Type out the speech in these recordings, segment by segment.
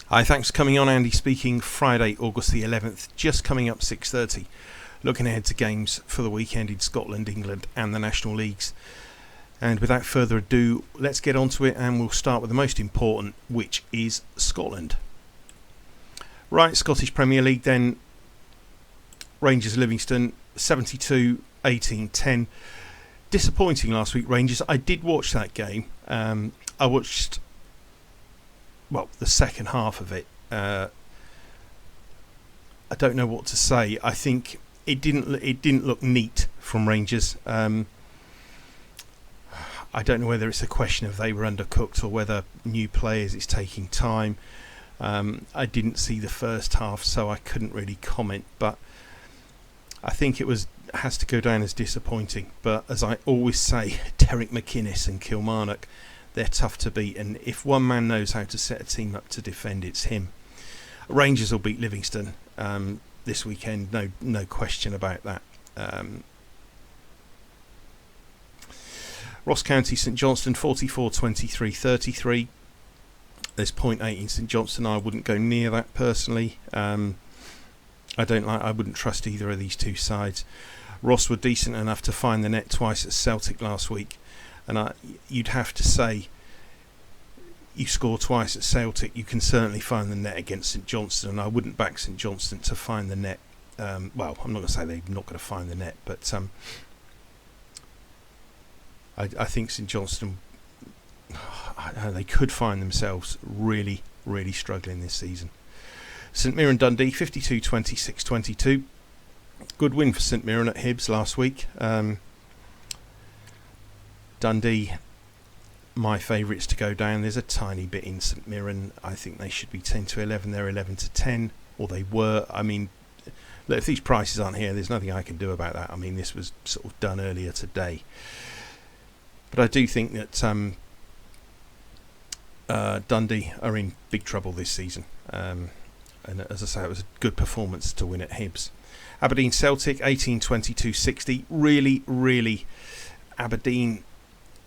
Hi, thanks for coming on. Andy speaking. Friday, August the 11th, just coming up 6:30. Looking ahead to games for the weekend in Scotland, England and the National Leagues. And without further ado, let's get on to it, and we'll start with the most important, which is Scotland. Right, Scottish Premier League then. Rangers Livingston 72-18-10. Disappointing last week, Rangers. I did watch that game. I watched the second half of it. I don't know what to say. I think it didn't look neat from Rangers. I don't know whether it's a question of they were undercooked or whether new players, it's taking time. I didn't see the first half, so I couldn't really comment, but I think it has to go down as disappointing. But as I always say, Derek McInnes and Kilmarnock, they're tough to beat, and if one man knows how to set a team up to defend, it's him. Rangers will beat Livingston this weekend, no question about that. Ross County St Johnstone 44-23-33. There's 0.8 in St Johnstone. I wouldn't go near that personally. I wouldn't trust either of these two sides. Ross were decent enough to find the net twice at Celtic last week. And you'd have to say, you score twice at Celtic, you can certainly find the net against St Johnstone. And I wouldn't back St Johnstone to find the net. I'm not going to say they're not going to find the net, but I think St Johnstone, they could find themselves really, really struggling this season. St Mirren Dundee 52-26-22. Good win for St Mirren at Hibs last week. Dundee, my favourites to go down. There's a tiny bit in St Mirren. I think they should be 10-11. They're 11-10, or they were. I mean, look, if these prices aren't here, there's nothing I can do about that. I mean, this was sort of done earlier today. But I do think that Dundee are in big trouble this season. And as I say, it was a good performance to win at Hibs. Aberdeen Celtic 18-22-60. Really, really, Aberdeen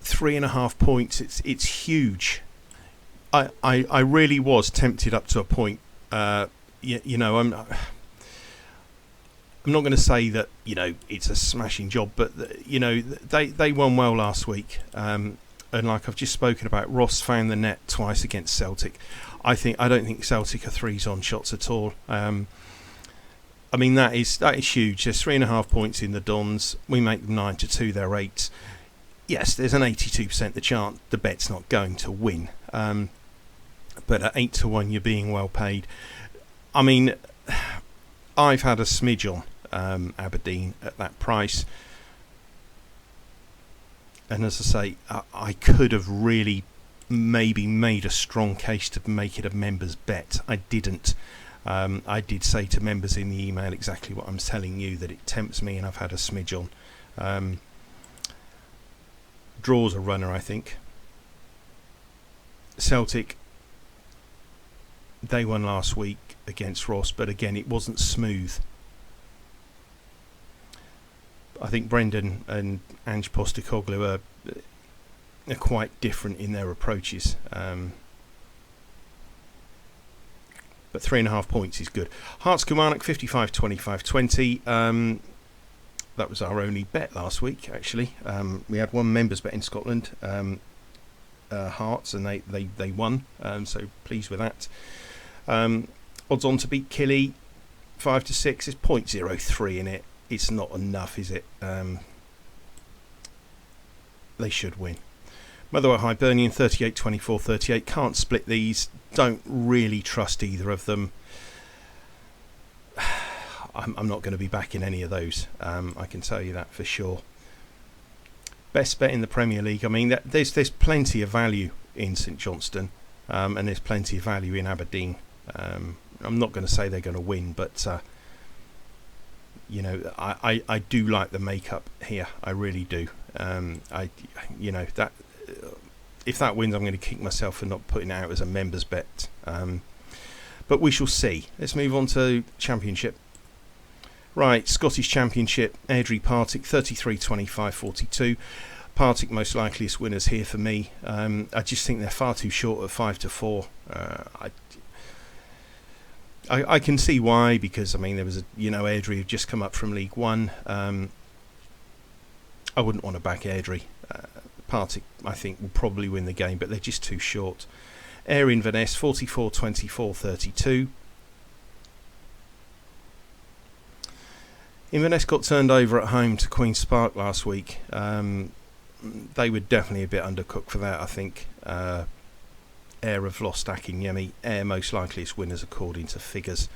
3.5 points. It's huge. I really was tempted up to a point. I'm not going to say that it's a smashing job, but they won well last week. And like I've just spoken about, Ross found the net twice against Celtic. I don't think Celtic are threes on shots at all. I mean that is huge. There's 3.5 points in the Dons. We make them 9-2. They're 8. Yes, there's an 82% the chance the bet's not going to win. But at 8-1, you're being well paid. I mean, I've had a smidge on Aberdeen at that price. And as I say, I could have really maybe made a strong case to make it a members bet. I didn't. I did say to members in the email exactly what I'm telling you, that it tempts me, and I've had a smidge on. Draws a runner, I think. Celtic, they won last week against Ross, but again, it wasn't smooth. I think Brendan and Ange Postecoglou are quite different in their approaches. But 3.5 points is good. Hearts Kilmarnock 55-25-20. That was our only bet last week, actually. We had one members bet in Scotland, Hearts, and they won. So pleased with that. Odds on to beat Killie 5-6. There's 0.03 in it. It's not enough, is it? They should win. Motherwell Hibernian 38-24-38. Can't split these. Don't really trust either of them. I'm not going to be backing any of those. I can tell you that for sure. Best bet in the Premier League. I mean, there's plenty of value in St Johnstone, and there's plenty of value in Aberdeen. I'm not going to say they're going to win, but I do like the makeup here. I really do. If that wins, I'm going to kick myself for not putting it out as a members bet. But we shall see. Let's move on to Championship. Right, Scottish Championship, Airdrie Partick 33-25-42. Partick most likeliest winners here for me. I just think they're far too short at 5-4. I can see why, because I mean there was Airdrie had just come up from League One. I wouldn't want to back Airdrie. Partick, I think, will probably win the game, but they're just too short. Ayr Inverness 44-24-32. Inverness got turned over at home to Queen's Park last week. They were definitely a bit undercooked for that, I think. Ayr have lost Akinyemi. Ayr most likely is winners according to figures.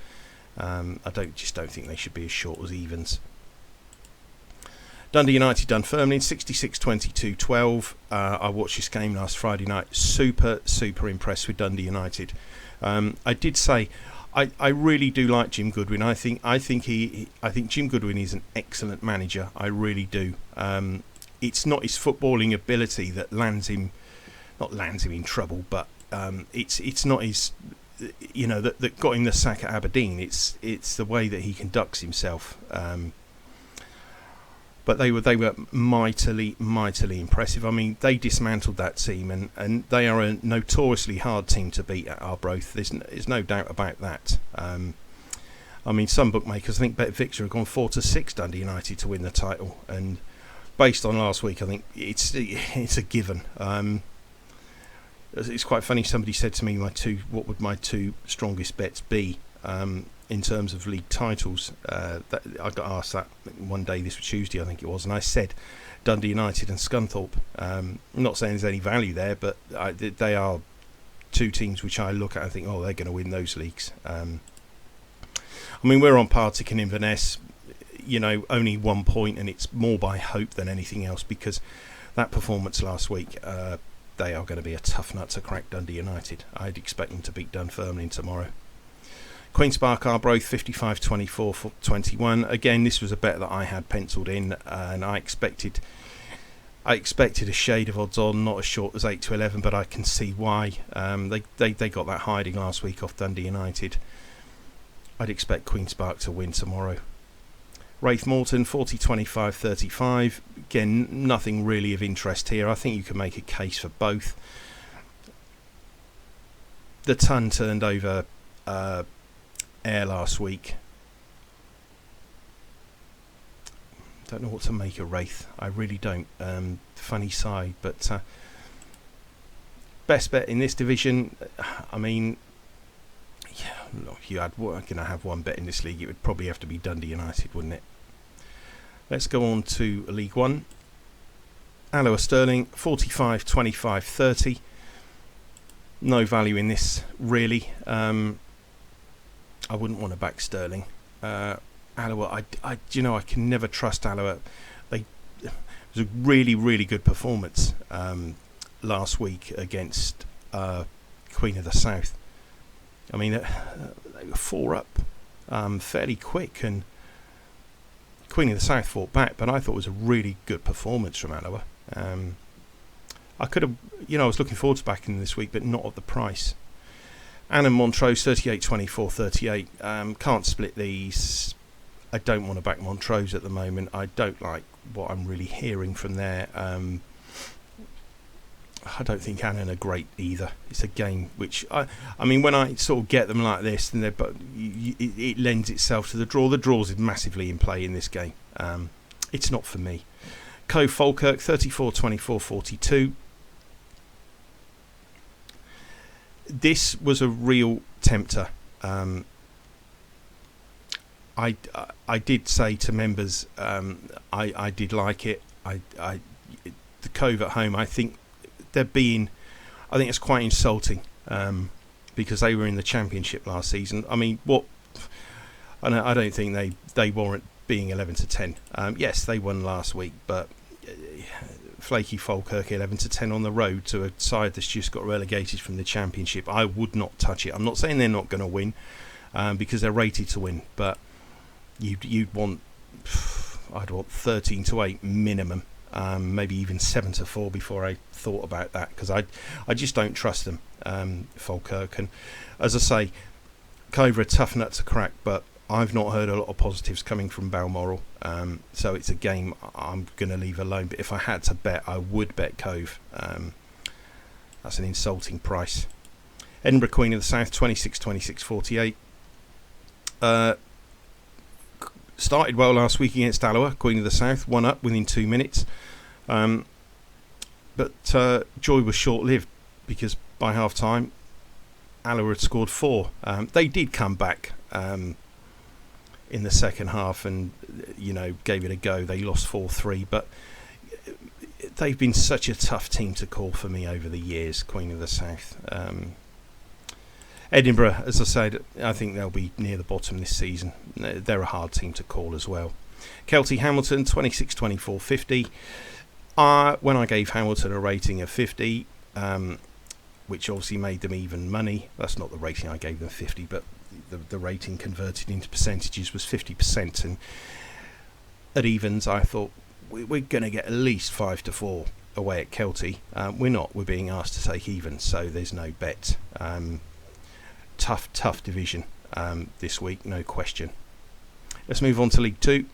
I don't think they should be as short as evens. Dundee United Dunfermline 66-22-12. I watched this game last Friday night. Super impressed with Dundee United. I did say I really do like Jim Goodwin. I think Jim Goodwin is an excellent manager. I really do. It's not his footballing ability that lands him in trouble, but it's not his that got him the sack at Aberdeen. It's the way that he conducts himself. But they were mightily impressive. I mean, they dismantled that team, and they are a notoriously hard team to beat at Arbroath. There's no doubt about that. I mean, some bookmakers, I think Bet Victor have gone 4-6 Dundee United to win the title, and based on last week, I think it's a given. It's quite funny. Somebody said to me, what would my two strongest bets be? In terms of league titles, I got asked that one day, this was Tuesday I think it was, and I said Dundee United and Scunthorpe. I'm not saying there's any value there, but they are two teams which I look at and think, they're going to win those leagues. I mean, we're on Partick and Inverness, only 1 point, and it's more by hope than anything else, because that performance last week, they are going to be a tough nut to crack, Dundee United. I'd expect them to beat Dunfermline tomorrow. Queen's Park Arbroath 55-24-21. Again, this was a bet that I had penciled in, and I expected a shade of odds on, not as short as 8-11, but I can see why. They got that hiding last week off Dundee United. I'd expect Queen's Park to win tomorrow. Wraith Morton 40-25-35. Again, nothing really of interest here. I think you can make a case for both. The Ton turned over Ayr last week. Don't know what to make of Wraith. I really don't. Funny side, but best bet in this division. I mean, if you had going to have one bet in this league, it would probably have to be Dundee United, wouldn't it? Let's go on to League One. Alloa Stirling 45-25-30. No value in this, really. I wouldn't want to back Stirling. Alloa, I can never trust Alloa. It was a really good performance last week against Queen of the South. I mean, they were 4 up fairly quick, and Queen of the South fought back, but I thought it was a really good performance from Alloa. I could have, I was looking forward to backing this week, but not at the price. Annan Montrose 38-24-38. Can't split these. I don't want to back Montrose at the moment. I don't like what I'm really hearing from there. I don't think Annan are great either. It's a game which I mean, when I sort of get them like this, then it lends itself to the draw. The draws is massively in play in this game. It's not for me. Cove Falkirk 34-24-42. This was a real tempter. I did say to members, I did like it. The Cove at home, I think it's quite insulting, because they were in the Championship last season. I mean, I don't think they warrant being 11-10. Yes, they won last week, but flaky Falkirk 11-10 on the road to a side that's just got relegated from the Championship. I would not touch it. I'm not saying they're not going to win, because they're rated to win, but I'd want 13-8 minimum, maybe even 7-4 before I thought about that, because I just don't trust them, Falkirk. And as I say, Cove are a tough nut to crack, but I've not heard a lot of positives coming from Balmoral, so it's a game I'm going to leave alone. But if I had to bet, I would bet Cove. That's an insulting price. Edinburgh Queen of the South 26-26-48. Started well last week against Alloa, Queen of the South, 1 up within 2 minutes. But joy was short-lived because by half-time, Alloa had scored 4. They did come back in the second half and, gave it a go. They lost 4-3, but they've been such a tough team to call for me over the years, Queen of the South. Edinburgh, as I said, I think they'll be near the bottom this season. They're a hard team to call as well. Kelty Hamilton, 26-24, 50. When I gave Hamilton a rating of 50, which obviously made them even money, that's not the rating I gave them, 50, but the rating converted into percentages was 50%. And at evens, I thought we're going to get at least 5-4 away at Kelty. We're not. We're being asked to take evens, so there's no bet. Tough division this week, no question. Let's move on to League 2.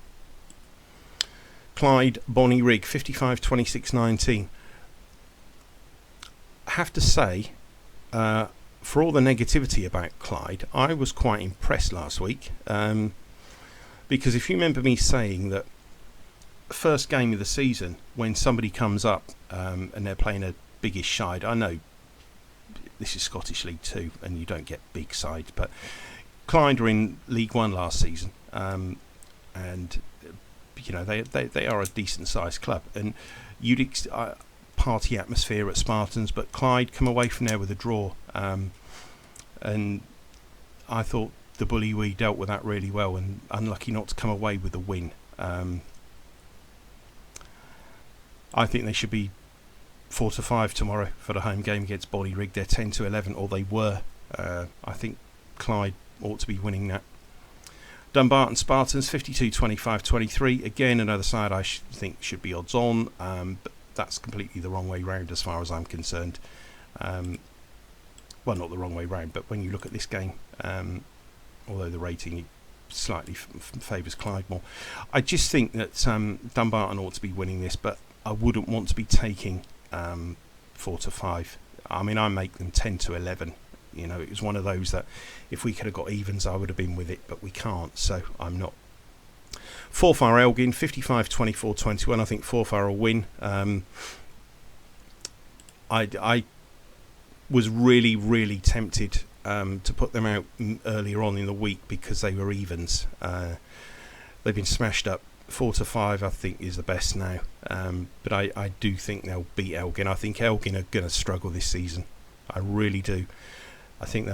Clyde Bonnie Rig, 55-26-19. I have to say, for all the negativity about Clyde, I was quite impressed last week. Because if you remember me saying that first game of the season, when somebody comes up and they're playing a biggish side, I know this is Scottish League 2 and you don't get big sides, but Clyde were in League 1 last season, and they are a decent sized club, and you'd party atmosphere at Spartans, but Clyde come away from there with a draw, and I thought the Bully Wee dealt with that really well, and unlucky not to come away with a win. I think they should be 4-5 tomorrow for the home game against Bonnie Rig. They're 10-11, or they were. I think Clyde ought to be winning that. Dumbarton Spartans 52-25-23. Again, another side I think should be odds on, but that's completely the wrong way round as far as I'm concerned. Well, not the wrong way round, but when you look at this game, although the rating slightly favours Clyde more, I just think that Dumbarton ought to be winning this, but I wouldn't want to be taking 4-5. I mean, I make them 10-11. It was one of those that if we could have got evens, I would have been with it, but we can't, so I'm not. Forfar Elgin, 55-24-21. I think Forfar will win. I was really, really tempted to put them out earlier on in the week because they were evens. They've been smashed up. 4-5, I think, is the best now. But I do think they'll beat Elgin. I think Elgin are going to struggle this season. I really do. I think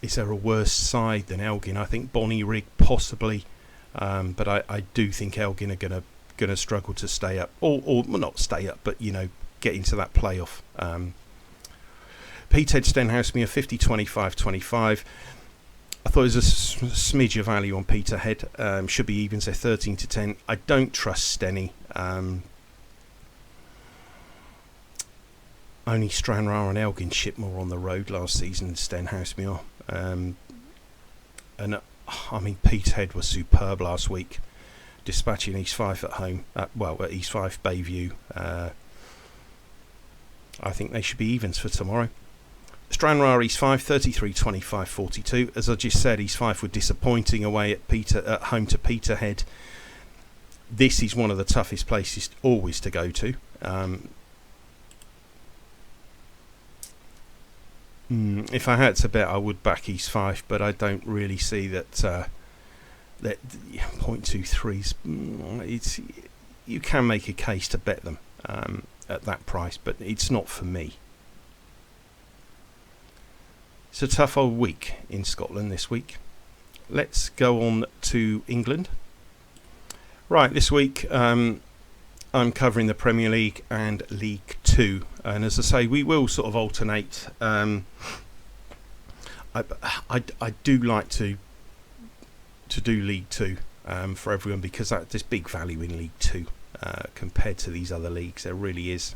is there a worse side than Elgin? I think Bonnie Rig possibly, but I do think Elgin are going to struggle to stay up, or well, not stay up, but get into that playoff. Peterhead Stenhousemuir 50-25-25. I thought it was a smidge of value on Peterhead. Should be evens. They're 13-10. I don't trust Stenny. Only Stranraer and Elgin shipped more on the road last season than Stenhousemuir. I mean, Peterhead was superb last week, dispatching East Fife at home. At East Fife Bayview. I think they should be evens for tomorrow. Stranraer East Fife 33-25-42. As I just said, East Fife were disappointing away at home to Peterhead. This is one of the toughest places always to go to. If I had to bet, I would back East Fife, but I don't really see that 0.23s. You can make a case to bet them at that price, but it's not for me. It's a tough old week in Scotland this week. Let's go on to England. Right, this week I'm covering the Premier League and League 2. And as I say, we will sort of alternate. I do like to do League 2 for everyone, because there's big value in League 2 compared to these other leagues. There really is.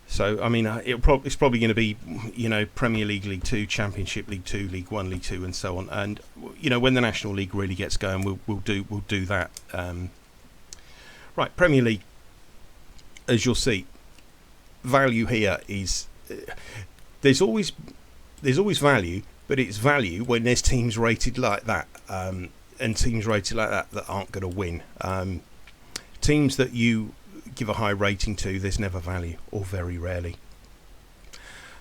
So, I mean, it's probably going to be, Premier League, League 2, Championship, League 2, League 1, League 2, and so on. And, when the National League really gets going, we'll do that. Right, Premier League, as you'll see, value here is... there's always there's always value, but it's value when there's teams rated like that, and teams rated like that aren't going to win. Teams that you give a high rating to, there's never value, or very rarely.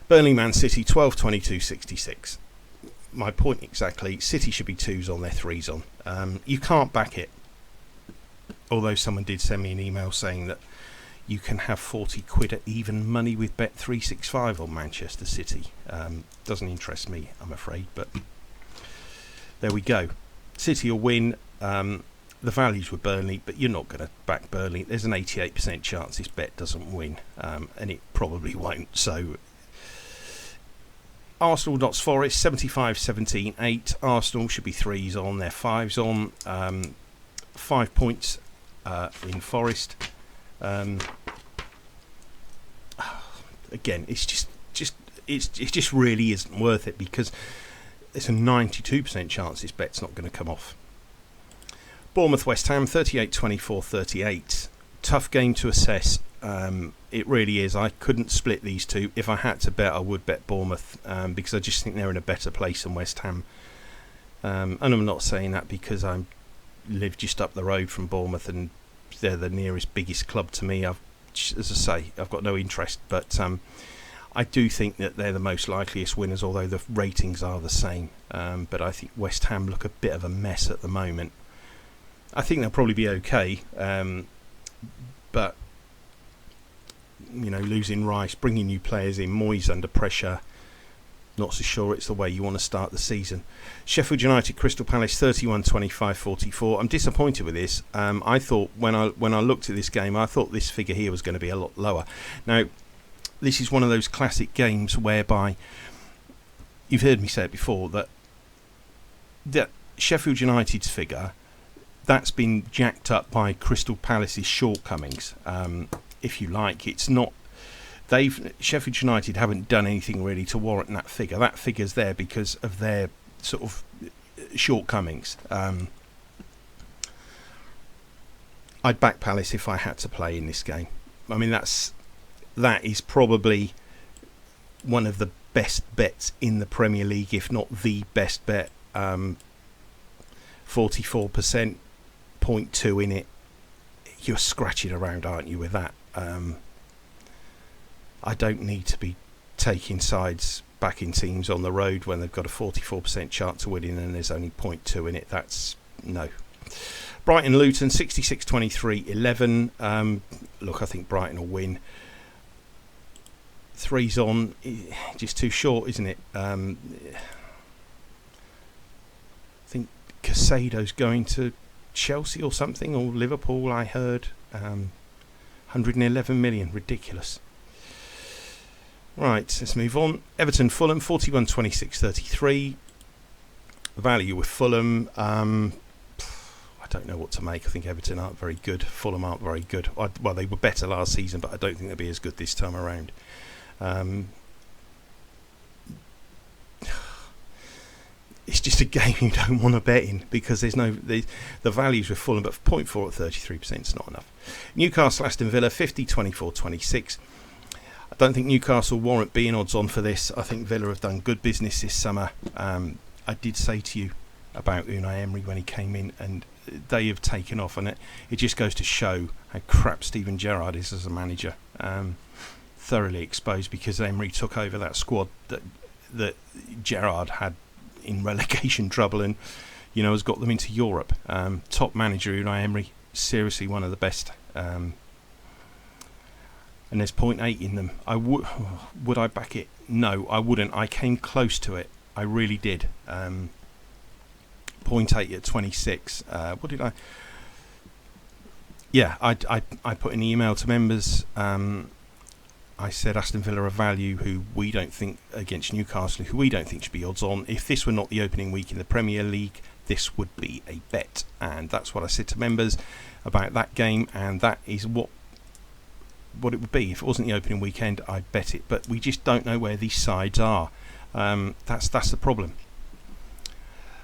Burnley Man City 12-22-66. My point exactly. City should be 2s on, their 3s on. You can't back it. Although someone did send me an email saying that you can have 40 quid at even money with Bet365 on Manchester City. Doesn't interest me, I'm afraid, but there we go. City will win. The values were Burnley, but you're not going to back Burnley. There's an 88% chance this bet doesn't win, and it probably won't. So Arsenal Notts Forest 75-17-8. Arsenal should be 3s on, their 5s on. 5 points in Forest. Again, it just really isn't worth it, because there's a 92% chance this bet's not going to come off. Bournemouth West Ham 38-24-38. Tough game to assess. It really is. I couldn't split these two. If I had to bet, I would bet Bournemouth, because I just think they're in a better place than West Ham. And I'm not saying that because I live just up the road from Bournemouth and they're the nearest biggest club to me. As I say, I've got no interest, but I do think that they're the most likeliest winners, although the ratings are the same. But I think West Ham look a bit of a mess at the moment. I think they'll probably be okay, but losing Rice, bringing new players in, Moyes under pressure, not so sure it's the way you want to start the season. Sheffield United Crystal Palace 31-25-44. I'm disappointed with this. I thought when I looked at this game, I thought this figure here was going to be a lot lower. Now, this is one of those classic games whereby you've heard me say it before, that Sheffield United's figure, that's been jacked up by Crystal Palace's shortcomings. If you like, it's not. Sheffield United haven't done anything really to warrant that figure. That figure's there because of their sort of shortcomings. I'd back Palace if I had to play in this game. I mean, that is probably one of the best bets in the Premier League, if not the best bet. 44%, 0.2 in it. You're scratching around, aren't you, with that? I don't need to be taking sides backing teams on the road when they've got a 44% chance of winning and there's only 0.2 in it. That's no. Brighton Luton 66-23-11. Look, I think Brighton will win. 3's on, just too short, isn't it? I think Casado's going to Chelsea or something, or Liverpool, I heard. 111 million, ridiculous. Right, let's move on. Everton Fulham 41-26-33. Value with Fulham. I don't know what to make. I think Everton aren't very good. Fulham aren't very good. Well, they were better last season, but I don't think they'll be as good this time around. It's just a game you don't want to bet in because there's no the values with Fulham, but 0.4 at 33% is not enough. Newcastle Aston Villa 50-24-26. I don't think Newcastle warrant being odds on for this. I think Villa have done good business this summer. I did say to you about Unai Emery when he came in, and they have taken off, and it just goes to show how crap Steven Gerrard is as a manager. Thoroughly exposed because Emery took over that squad that Gerrard had in relegation trouble and has got them into Europe. Top manager Unai Emery, seriously one of the best. And there's 0.8 in them. Would I back it? No, I wouldn't. I came close to it. I really did. 0.8 at 26. What did I? Yeah, I put an email to members. I said Aston Villa are value, who we don't think, against Newcastle, who we don't think should be odds on. If this were not the opening week in the Premier League, this would be a bet. And that's what I said to members about that game, and that is what it would be. If it wasn't the opening weekend, I'd bet it. But we just don't know where these sides are. That's the problem.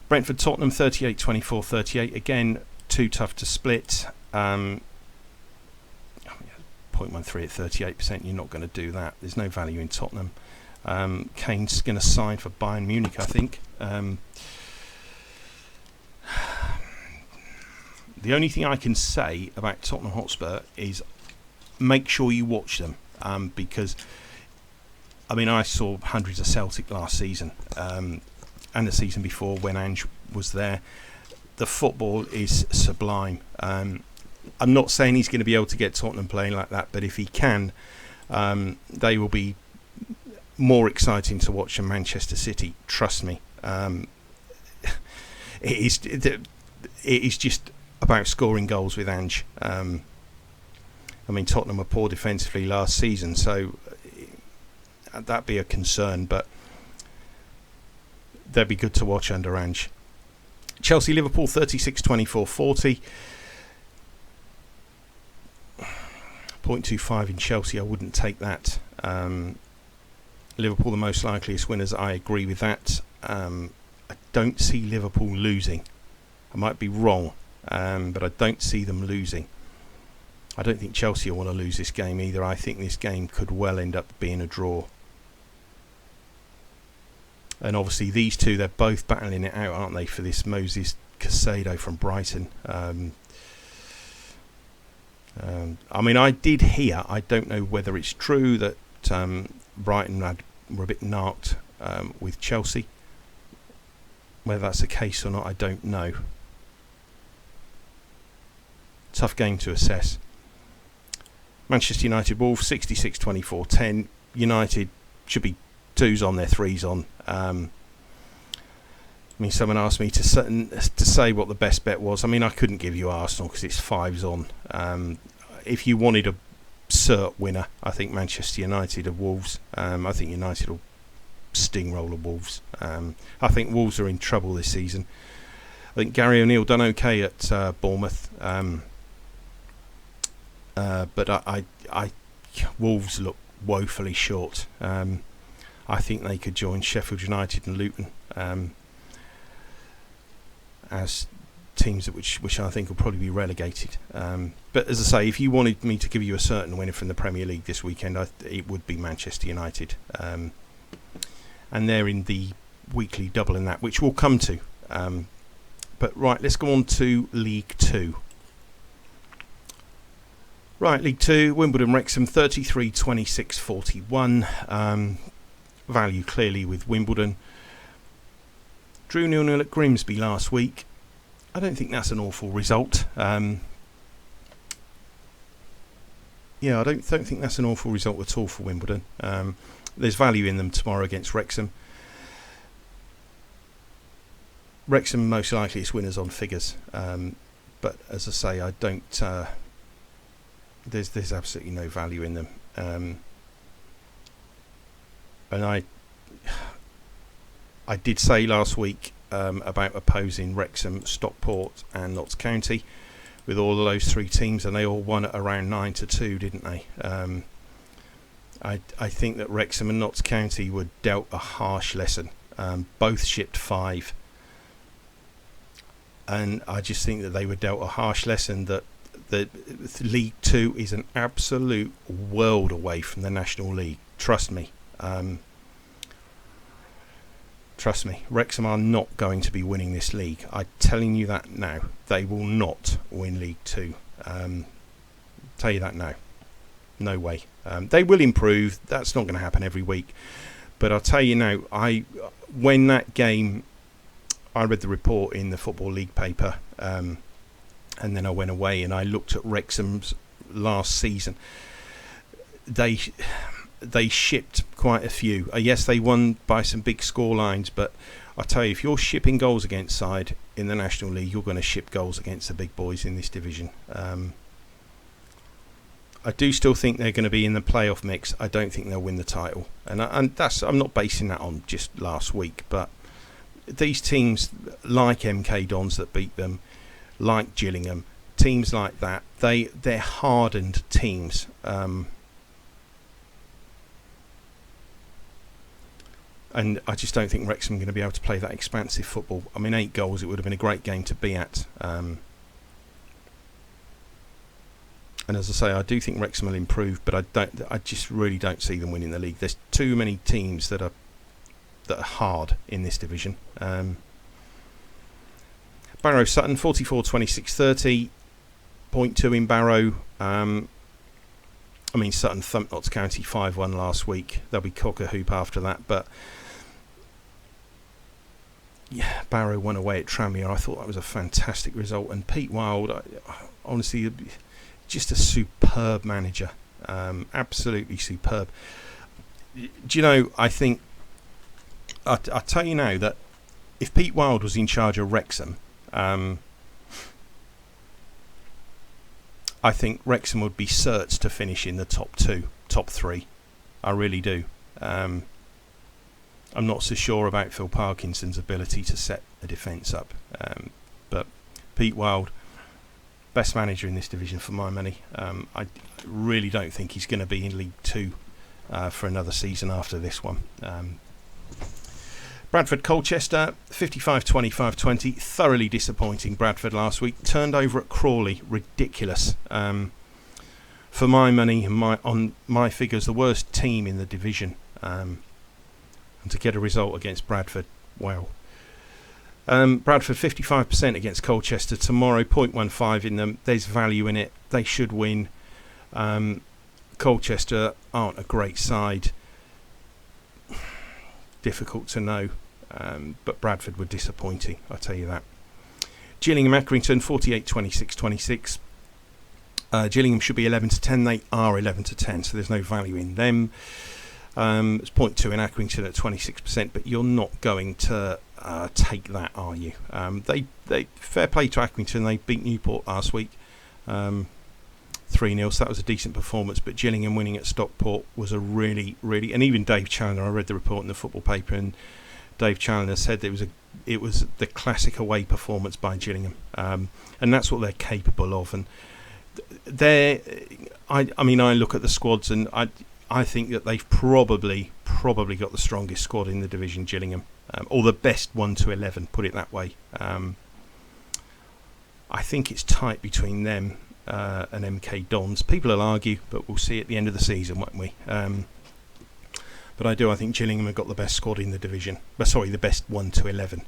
Brentford Tottenham 38-24-38. Again, too tough to split. 0.13 at 38%. You're not going to do that. There's no value in Tottenham. Kane's going to sign for Bayern Munich, I think. The only thing I can say about Tottenham Hotspur is make sure you watch them, because I mean, I saw hundreds of Celtic last season, and the season before when Ange was there. The football is sublime. I'm not saying he's going to be able to get Tottenham playing like that, but if he can, they will be more exciting to watch than Manchester City. Trust me. It is just about scoring goals with Ange. I mean, Tottenham were poor defensively last season, so that'd be a concern, but they'd be good to watch under Ange. Chelsea Liverpool 36-24-40. 0.25 in Chelsea, I wouldn't take that. Liverpool the most likeliest winners, I agree with that. I don't see Liverpool losing. I might be wrong, but I don't see them losing. I don't think Chelsea will want to lose this game either. I think this game could well end up being a draw. And obviously these two, they're both battling it out, aren't they, for this Moses Caicedo from Brighton. I mean, I did hear, I don't know whether it's true, that Brighton were a bit narked with Chelsea. Whether that's the case or not, I don't know. Tough game to assess. Manchester United Wolves 66-24-10. United should be 2s on, their 3s on. I mean, someone asked me to say what the best bet was. I mean, I couldn't give you Arsenal because it's 5s on. If you wanted a cert winner, I think Manchester United of Wolves. I think United will steamroll the Wolves. I think Wolves are in trouble this season. I think Gary O'Neill done okay at Bournemouth, but I Wolves look woefully short. I think they could join Sheffield United and Luton as teams which I think will probably be relegated. But as I say, if you wanted me to give you a certain winner from the Premier League this weekend, it would be Manchester United. And they're in the weekly double in that, which we'll come to. But right, let's go on to League 2. Right, League 2, Wimbledon Wrexham 33-26-41. Value clearly with Wimbledon. Drew 0-0 at Grimsby last week. I don't think that's an awful result. I don't think that's an awful result at all for Wimbledon. There's value in them tomorrow against Wrexham. Wrexham most likely is winners on figures, but as I say, I don't. There's absolutely no value in them, and I did say last week about opposing Wrexham, Stockport, and Notts County with all of those 3 teams, and they all won at around 9-2, didn't they? I think that Wrexham and Notts County were dealt a harsh lesson. Both shipped 5. And I just think that they were dealt a harsh lesson that League 2 is an absolute world away from the National League. Trust me. Trust me. Wrexham are not going to be winning this league. I'm telling you that now. They will not win League 2. Tell you that now. No way. They will improve. That's not going to happen every week. But I'll tell you now, when that game, I read the report in the Football League paper, and then I went away and I looked at Wrexham's last season. They shipped quite a few. Yes, they won by some big score lines, but I tell you, if you're shipping goals against side in the National League, you're going to ship goals against the big boys in this division. I do still think they're going to be in the playoff mix. I don't think they'll win the title, and I'm not basing that on just last week, but these teams like MK Dons that beat them, like Gillingham, teams like that, they're hardened teams. And I just don't think Wrexham are going to be able to play that expansive football. I mean, 8 goals, it would have been a great game to be at. And as I say, I do think Wrexham will improve, but I just really don't see them winning the league. There's too many teams that are hard in this division. Barrow Sutton 44-26-30, 0.2 in Barrow. Sutton thumped Notts County 5-1 last week. They'll be cock a hoop after that, but yeah, Barrow won away at Tranmere. I thought that was a fantastic result, and Pete Wild, honestly, just a superb manager, absolutely superb. Do you know, I think I'll tell you now that if Pete Wild was in charge of Wrexham, I think Wrexham would be certs to finish in the top 3. I really do. I'm not so sure about Phil Parkinson's ability to set a defence up, but Pete Wild, best manager in this division for my money. I really don't think he's going to be in League 2 for another season after this one. Bradford Colchester 55-25-20, thoroughly disappointing Bradford last week. Turned over at Crawley, ridiculous. For my money and on my figures, the worst team in the division. And to get a result against Bradford, wow. Bradford 55% against Colchester tomorrow, 0.15 in them. There's value in it. They should win. Colchester aren't a great side. Difficult to know, but Bradford were disappointing, I'll tell you that. Gillingham Accrington 48-26-26. Gillingham should be 11-10. They are 11-10, so there's no value in them. It's 0.2 in Accrington at 26%, but you're not going to take that, are you? They fair play to Accrington. They beat Newport last week 3-0, so that was a decent performance, but Gillingham winning at Stockport was a really, and even Dave Challoner, I read the report in the football paper, and Dave Challoner said that it was the classic away performance by Gillingham, and that's what they're capable of. And I look at the squads, and I think that they've probably got the strongest squad in the division, Gillingham, or the best 1-11, put it that way. I think it's tight between them and MK Dons. People will argue, but we'll see at the end of the season, won't we? But I think Gillingham have got the best squad in the division. The best 1-11.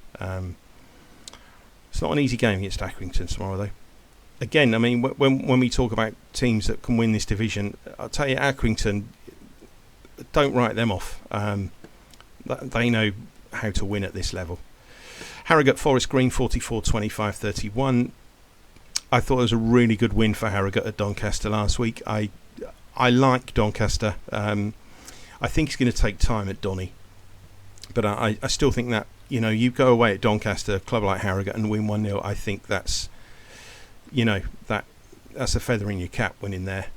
It's not an easy game against Accrington tomorrow, though. Again, when we talk about teams that can win this division, I'll tell you, Accrington, don't write them off. They know how to win at this level. Harrogate Forest Green 44-25-31. I thought it was a really good win for Harrogate at Doncaster last week. I like Doncaster. I think it's going to take time at Donny, but I still think that, you go away at Doncaster, a club like Harrogate, and win 1-0. I think that's that's a feather in your cap winning there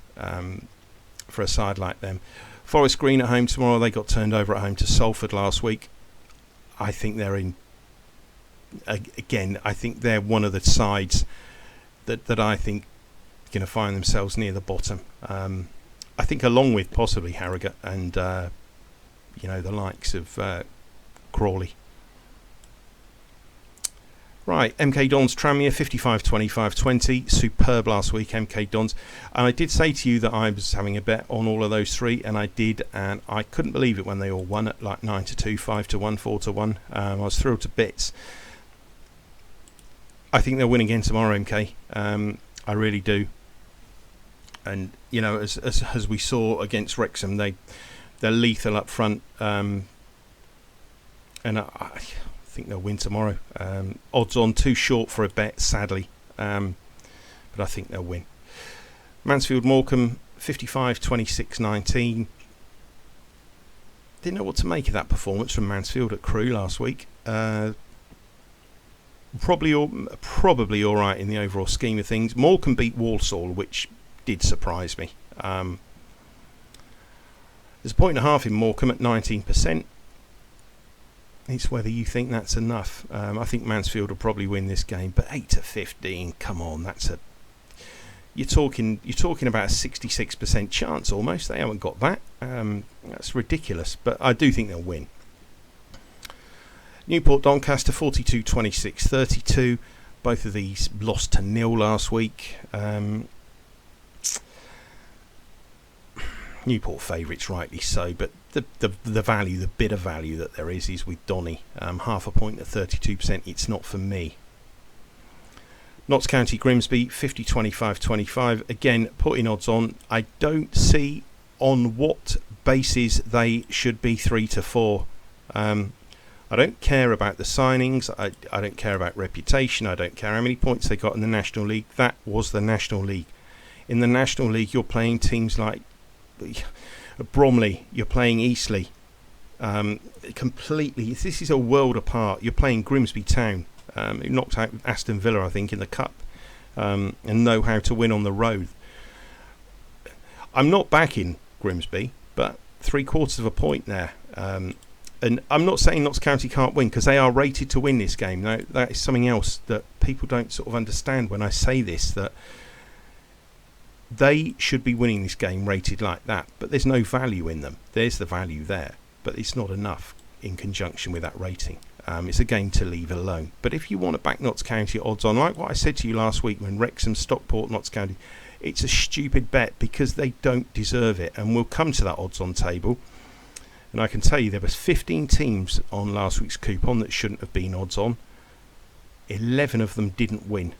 for a side like them. Forest Green at home tomorrow. They got turned over at home to Salford last week. I think they're in. Again, I think they're one of the sides that I think going to find themselves near the bottom. I think along with possibly Harrogate and the likes of Crawley. Right, MK Dons Tranmere 55-25-20. Superb last week, MK Dons. And I did say to you that I was having a bet on all of those three, and I did, and I couldn't believe it when they all won at like 9-2, 5-1, 4-1. I was thrilled to bits. I think they'll win again tomorrow, MK. I really do. And as we saw against Wrexham, they're lethal up front, and I think they'll win tomorrow. Odds on too short for a bet, sadly, but I think they'll win. Mansfield Morecambe 55-26-19. Didn't know what to make of that performance from Mansfield at Crewe last week. Probably all right in the overall scheme of things. Morecambe beat Walsall, which did surprise me. There's a 1.5 in Morecambe at 19%. It's whether you think that's enough. I think Mansfield will probably win this game, but 8-15. Come on, you're talking about a 66% chance almost. They haven't got that. That's ridiculous, but I do think they'll win. Newport Doncaster 42-26-32. Both of these lost to 0 last week. Newport favourites, rightly so, but the value, the bit of value that there is with Donny. Half a point at 32%. It's not for me. Notts County Grimsby 50 25 25. Again, putting odds on. I don't see on what basis they should be 3 to 4. I don't care about the signings. I don't care about reputation. I don't care how many points they got in the National League. That was the National League. In the National League, you're playing teams like Bromley. You're playing Eastleigh. Completely. This is a world apart. You're playing Grimsby Town, who knocked out Aston Villa, I think, in the Cup, and know how to win on the road. I'm not backing Grimsby, but 3/4 of a point there. And I'm not saying Notts County can't win, because they are rated to win this game. Now, that is something else that people don't sort of understand when I say this, that they should be winning this game rated like that, but there's no value in them. There's the value there, but it's not enough in conjunction with that rating. It's a game to leave alone. But if you want to back Notts County odds on, like what I said to you last week when Wrexham, Stockport, Notts County, it's a stupid bet because they don't deserve it. And we'll come to that odds on table. And I can tell you there was 15 teams on last week's coupon that shouldn't have been odds on. 11 of them didn't win.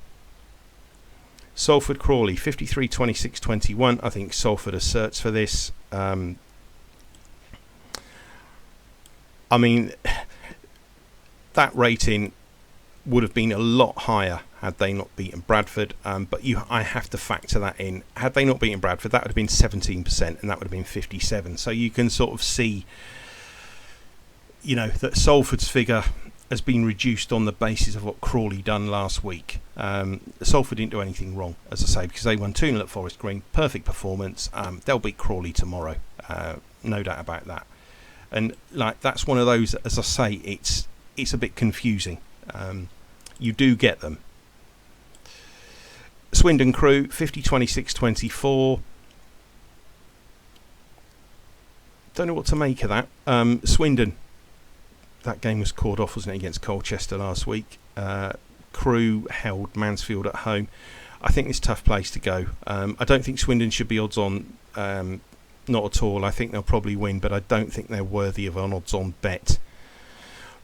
Salford Crawley 53 26 21. I think Salford asserts for this. I mean, that rating would have been a lot higher had they not beaten Bradford, but I have to factor that in. Had they not beaten Bradford, that would have been 17%, and that would have been 57. So you can sort of see, that Salford's figure has been reduced on the basis of what Crawley done last week. Salford didn't do anything wrong, as I say, because they won 2-0 at Forest Green. Perfect performance. They'll beat Crawley tomorrow, no doubt about that. And that's one of those, as I say, it's a bit confusing. You do get them. Swindon Crew 50 26 24. Don't know what to make of that. Swindon, that game was called off, wasn't it, against Colchester last week. Crew held Mansfield at home. I think it's a tough place to go. I don't think Swindon should be odds on, not at all. I think they'll probably win, but I don't think they're worthy of an odds on bet.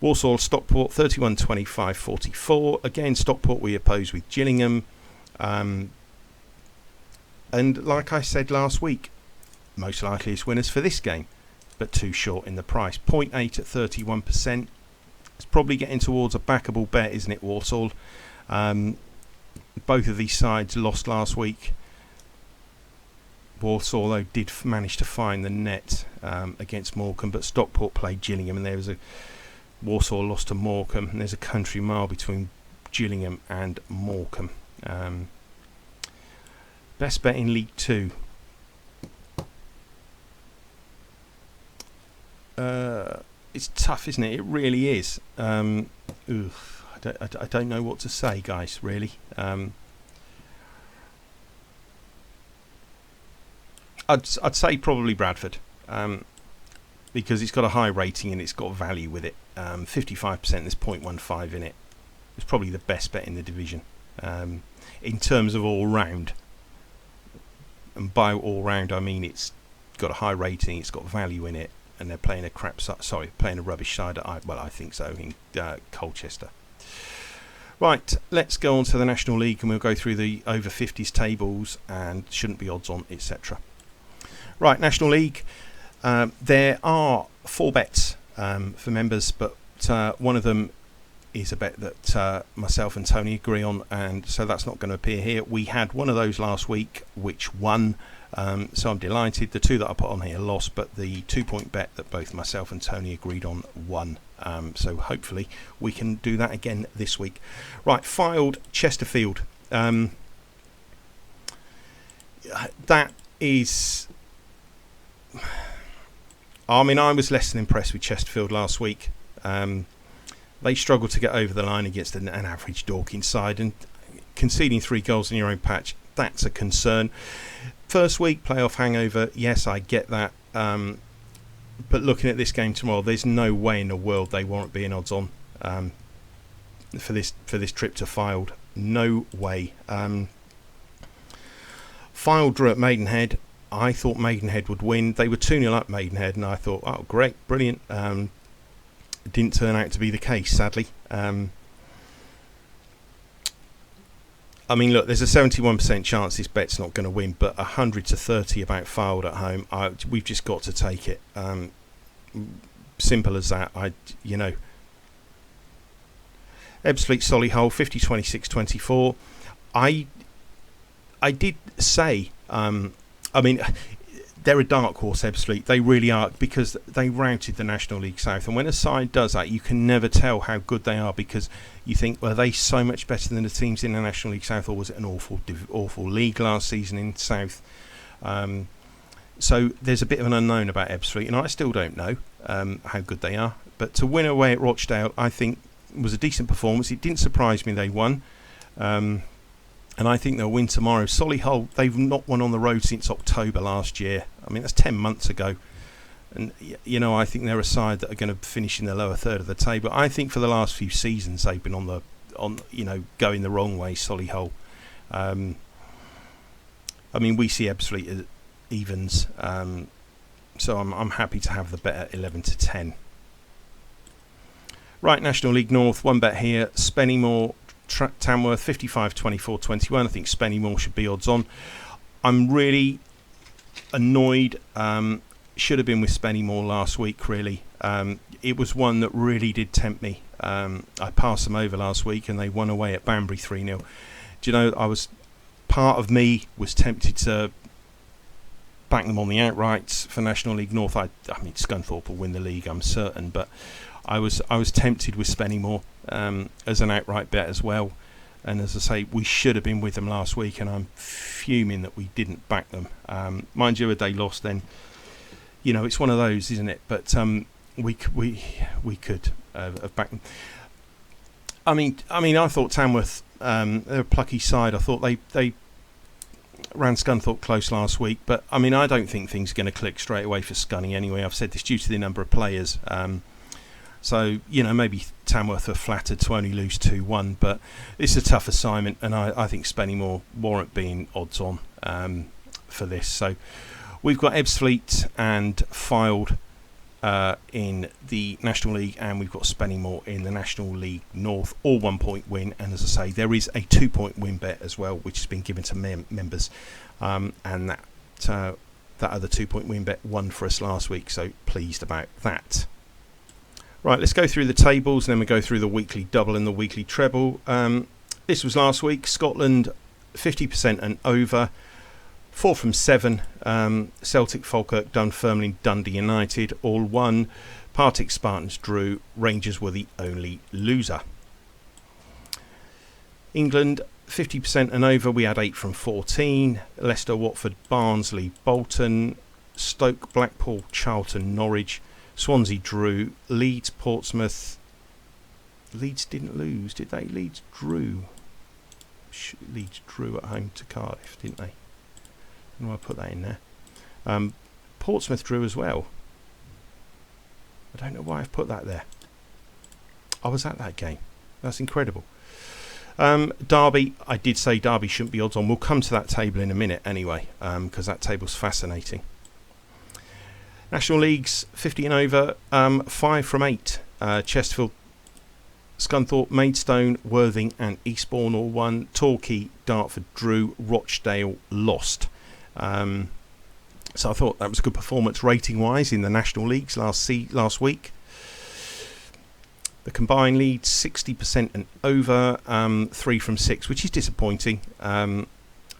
Walsall Stockport 31 25 44. Again, Stockport we oppose with Gillingham. And like I said last week, most likeliest winners for this game, but too short in the price. 0.8 at 31%. It's probably getting towards a backable bet, isn't it, Walsall? Both of these sides lost last week. Walsall, though, did manage to find the net against Morecambe, but Stockport played Gillingham, and there was Walsall lost to Morecambe, and there's a country mile between Gillingham and Morecambe. Best bet in League 2. It's tough, isn't it? It really is. I don't know what to say, guys, really. I'd say probably Bradford, because it's got a high rating and it's got value with it. 55%, there's 0.15 in it. It's probably the best bet in the division. In terms of all round, and by all round I mean it's got a high rating, it's got value in it, and they're playing a rubbish side. I think so, in Colchester. Right, let's go on to the National League, and we'll go through the over 50s tables and shouldn't be odds on, etc. Right, National League. There are 4 bets for members, but one of them is a bet that myself and Tony agree on, and so that's not going to appear here. We had one of those last week which won, so I'm delighted. The 2 that I put on here lost, but the 2-point bet that both myself and Tony agreed on won, so hopefully we can do that again this week. Right, Fylde Chesterfield. That is, I mean, I was less than impressed with Chesterfield last week. They struggled to get over the line against an average Dorking side, and conceding 3 goals in your own patch, that's a concern. First week, playoff hangover, yes, I get that. But looking at this game tomorrow, there's no way in the world they won't be in odds on for this trip to Fylde. No way. Fylde drew at Maidenhead. I thought Maidenhead would win. They were 2-0 up, Maidenhead, and I thought, oh, great, brilliant. It didn't turn out to be the case, sadly. I mean, look, there's a 71% chance this bet's not going to win, but 100-30 about Fylde at home. We've just got to take it. Simple as that. Ebbsfleet Solihull 50-26-24. I did say, they're a dark horse, Ebbsfleet. They really are, because they routed the National League South. And when a side does that, you can never tell how good they are, because you think, well, are they so much better than the teams in the National League South, or was it an awful league last season in South? So there's a bit of an unknown about Ebbsfleet, and I still don't know how good they are. But to win away at Rochdale, I think, was a decent performance. It didn't surprise me they won. And I think they'll win tomorrow. Solihull, they've not won on the road since October last year. I mean, that's 10 months ago. And, I think they're a side that are going to finish in the lower third of the table. I think for the last few seasons, they've been going the wrong way, Solihull. We see Ebbsfleet as evens. So I'm happy to have the bet at 11-10. Right, National League North, one bet here. Spennymoor, Tamworth 55-24-21. I think Spennymoor should be odds on. I'm really annoyed. Should have been with Spennymoor last week, really. It was one that really did tempt me. I passed them over last week and they won away at Banbury 3-0. Do you know, part of me was tempted to back them on the outrights for National League North. I mean, Scunthorpe will win the league, I'm certain, but I was tempted with Spennymoor as an outright bet as well. And as I say, we should have been with them last week, and I'm fuming that we didn't back them. Mind you, had they lost, then it's one of those, isn't it? But we could have backed them. I mean, I thought Tamworth, they're a plucky side. I thought they ran Scunthorpe close last week, but I mean, I don't think things are going to click straight away for Scunny anyway. I've said this due to the number of players. So, maybe Tamworth are flattered to only lose 2-1, but it's a tough assignment, and I think Spennymoor warrant being odds on for this. So we've got Ebbsfleet and Fylde in the National League, and we've got Spennymoor in the National League North, all 1 point win. And as I say, there is a 2 point win bet as well, which has been given to members, and that other 2 point win bet won for us last week, so pleased about that. Right, let's go through the tables, and then we go through the weekly double and the weekly treble. This was last week. Scotland 50% and over, 4 from 7. Celtic, Falkirk, Dunfermline, Dundee United all won. Partick, Spartans drew. Rangers were the only loser. England 50% and over. We had 8 from 14. Leicester, Watford, Barnsley, Bolton, Stoke, Blackpool, Charlton, Norwich. Swansea drew. Leeds, Portsmouth. Leeds didn't lose, did they? Leeds drew. Leeds drew at home to Cardiff, didn't they? Why put that in there? Portsmouth drew as well. I don't know why I've put that there. I was at that game. That's incredible. Derby, I did say Derby shouldn't be odds on. We'll come to that table in a minute anyway, because that table's fascinating. National Leagues 50 and over, 5 from 8. Chesterfield, Scunthorpe, Maidstone, Worthing and Eastbourne all won. Torquay, Dartford drew. Rochdale lost. So I thought that was a good performance rating wise in the National Leagues last week. The combined leads 60% and over, 3 from 6, which is disappointing. The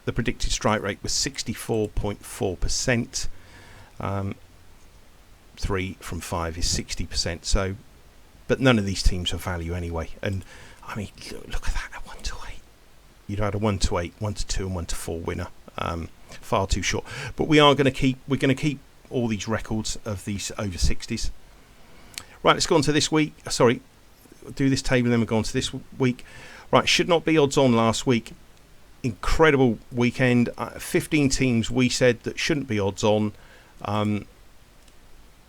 predicted strike rate was 64.4%. 3 from 5 is 60%. So, but none of these teams are value anyway. And I mean, look at that, 1-8. You'd had a 1-8, 1-2, and 1-4 winner. Far too short. But we're going to keep all these records of these over 60s. Right, let's go on to this week. Sorry, do this table, and then we'll go on to this week. Right, should not be odds on last week. Incredible weekend. 15 teams we said that shouldn't be odds on.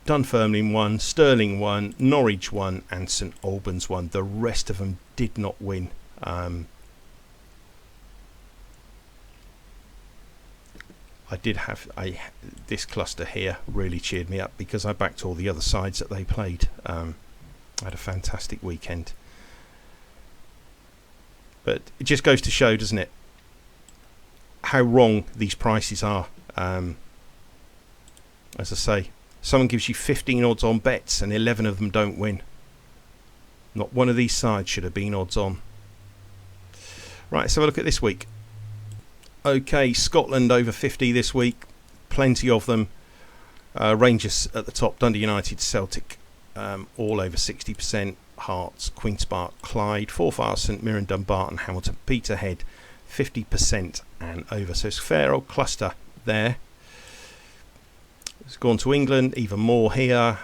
Dunfermline won, Stirling won, Norwich won, and St Albans won. The rest of them did not win. I did have this cluster here really cheered me up because I backed all the other sides that they played. I had a fantastic weekend. But it just goes to show, doesn't it, how wrong these prices are. As I say, someone gives you 15 odds on bets and 11 of them don't win. Not one of these sides should have been odds on. Right, let's have a look at this week. Okay, Scotland over 50 this week. Plenty of them. Rangers at the top, Dundee United, Celtic, all over 60%. Hearts, Queen's Park, Clyde, Forfar, St Mirren, Dumbarton, Hamilton, Peterhead, 50% and over. So it's a fair old cluster there. It's gone to England, even more here.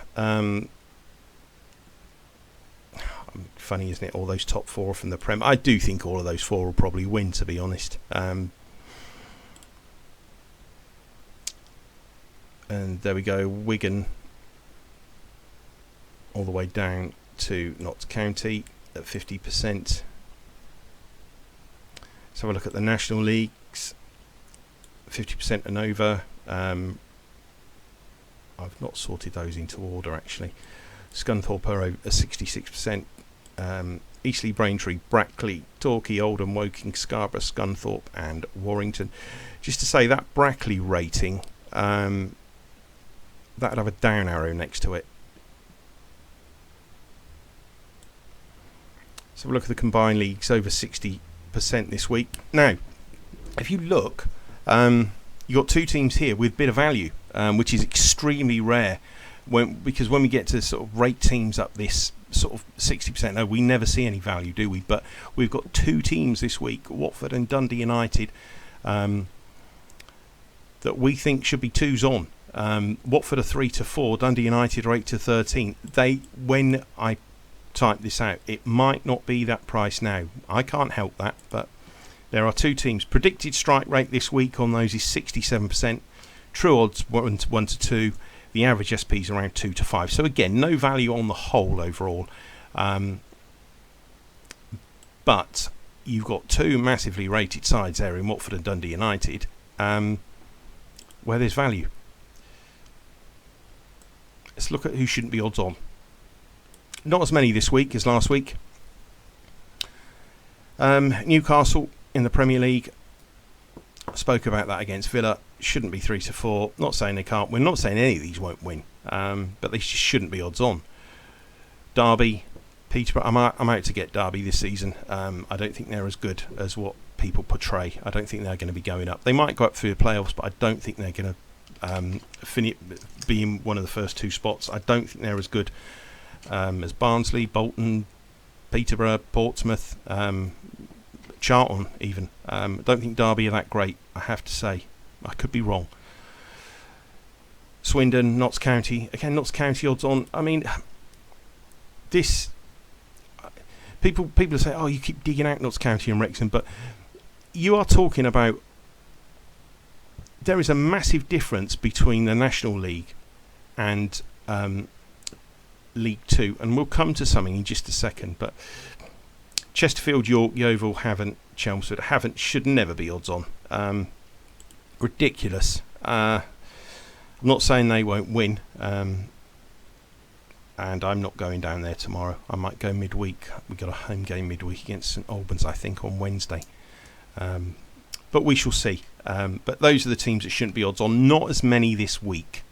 Funny, isn't it? All those top four from the Prem. I do think all of those four will probably win, to be honest. And there we go, Wigan all the way down to Notts County at 50%. Let's have a look at the National Leagues. 50% and over. I've not sorted those into order actually. Scunthorpe are at 66%. Eastleigh, Braintree, Brackley, Torquay, Oldham, Woking, Scarborough, Scunthorpe and Warrington. Just to say that Brackley rating, that would have a down arrow next to it. Let's have a look at the combined leagues, over 60% this week. Now, if you look, you've got two teams here with a bit of value, which is extremely rare. Because when we get to sort of rate teams up this sort of 60%, no, we never see any value, do we? But we've got two teams this week, Watford and Dundee United, that we think should be twos on. Watford are 3 to 4, Dundee United are 8 to 13. When I type this out, it might not be that price now. I can't help that, but there are two teams. Predicted strike rate this week on those is 67%. True odds 1 to 2. The average SP is around 2 to 5. So again, no value on the whole overall. But you've got two massively rated sides there in Watford and Dundee United, where there's value. Let's look at who shouldn't be odds on. Not as many this week as last week. Newcastle in the Premier League. Spoke about that against Villa. Shouldn't be 3 to 4. Not saying they can't win. Not saying any of these won't win. But they just shouldn't be odds on. Derby, Peterborough. I'm out to get Derby this season. I don't think they're as good as what people portray. I don't think they're going to be going up. They might go up through the playoffs, but I don't think they're going to be in one of the first two spots. I don't think they're as good as Barnsley, Bolton, Peterborough, Portsmouth, Charlton even. I don't think Derby are that great, I have to say. I could be wrong. Swindon, Notts County. Again, Notts County odds on. I mean, this... People say, oh, you keep digging out Notts County and Wrexham, but you are talking about... There is a massive difference between the National League and League Two, and we'll come to something in just a second, but Chesterfield, York, Yeovil, Havant, Chelmsford, should never be odds on. Ridiculous. I'm not saying they won't win, and I'm not going down there tomorrow. I might go midweek. We've got a home game midweek against St Albans, I think, on Wednesday. But we shall see. But those are the teams that shouldn't be odds on. Not as many this week.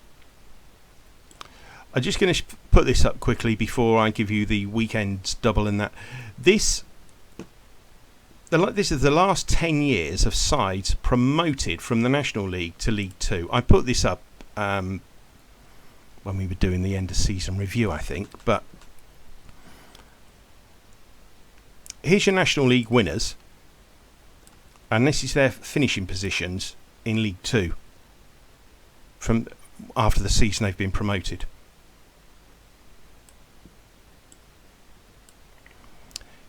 I'm just going to put this up quickly before I give you the weekend's double and that. This is the last 10 years of sides promoted from the National League to League Two. I put this up when we were doing the end of season review, I think. But here's your National League winners. And this is their finishing positions in League Two from after the season they've been promoted.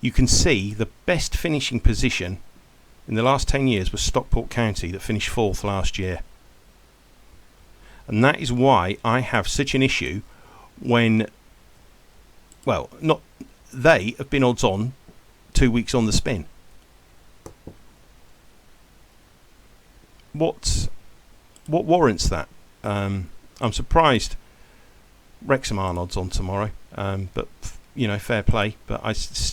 You can see the best finishing position in the last 10 years was Stockport County, that finished 4th last year. And that is why I have such an issue when, well, not they have been odds on 2 weeks on the spin. what warrants that? I'm surprised Wrexham aren't odds on tomorrow, but fair play. But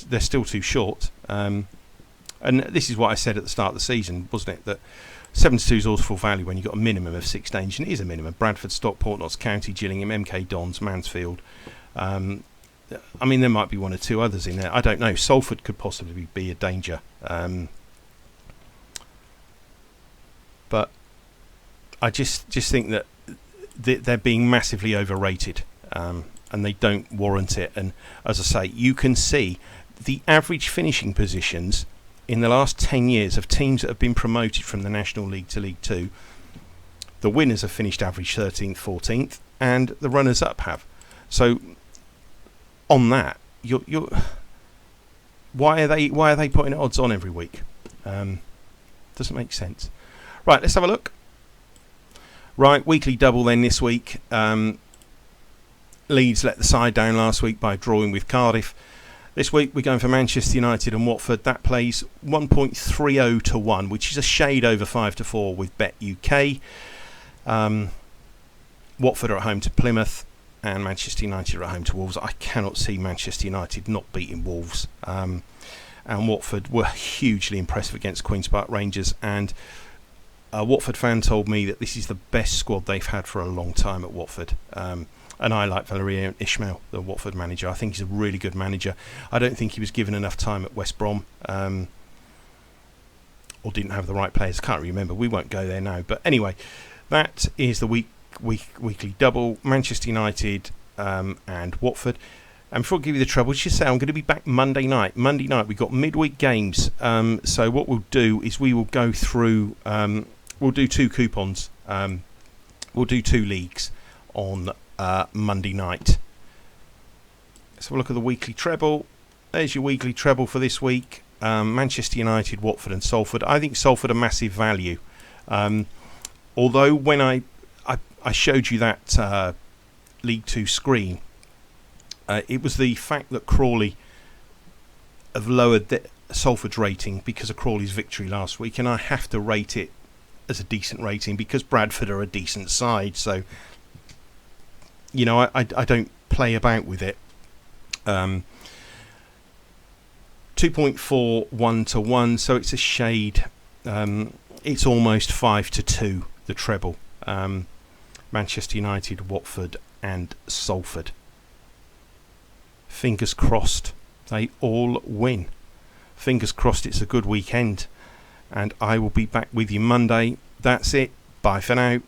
they're still too short. And this is what I said at the start of the season, wasn't it? That 7-2 is always full value when you've got a minimum of 6 games, and it is a minimum. Bradford, Stockport, Notts County, Gillingham, MK Dons, Mansfield. There might be one or two others in there. I don't know. Salford could possibly be a danger. But I just think that they're being massively overrated, and they don't warrant it. And as I say, you can see the average finishing positions in the last 10 years of teams that have been promoted from the National League to League 2. The winners have finished average 13th, 14th, and the runners-up have. So on that, why are they putting odds on every week? Doesn't make sense. Right, let's have a look. Right, weekly double then this week. Leeds let the side down last week by drawing with Cardiff. This week we're going for Manchester United and Watford. That plays 1.30 to 1, which is a shade over 5 to 4 with Bet UK. Watford are at home to Plymouth, and Manchester United are at home to Wolves. I cannot see Manchester United not beating Wolves. And Watford were hugely impressive against Queen's Park Rangers, and a Watford fan told me that this is the best squad they've had for a long time at Watford. And I like Valérien Ismaël, the Watford manager. I think he's a really good manager. I don't think he was given enough time at West Brom, or didn't have the right players. I can't remember. We won't go there now. But anyway, that is the weekly double. Manchester United and Watford. And before I give you the trouble, just say I'm going to be back Monday night. Monday night we've got midweek games. So what we'll do is we will go through. We'll do 2 coupons. We'll do 2 leagues on Monday night. Let's have a look at the weekly treble. There's your weekly treble for this week. Manchester United, Watford and Salford. I think Salford are massive value. Although when I showed you that League 2 screen, it was the fact that Crawley have lowered Salford's rating because of Crawley's victory last week, and I have to rate it as a decent rating because Bradford are a decent side. So I don't play about with it. 2.41 to 1, so it's a shade. It's almost 5 to 2, the treble. Manchester United, Watford and Salford. Fingers crossed they all win. Fingers crossed it's a good weekend. And I will be back with you Monday. That's it. Bye for now.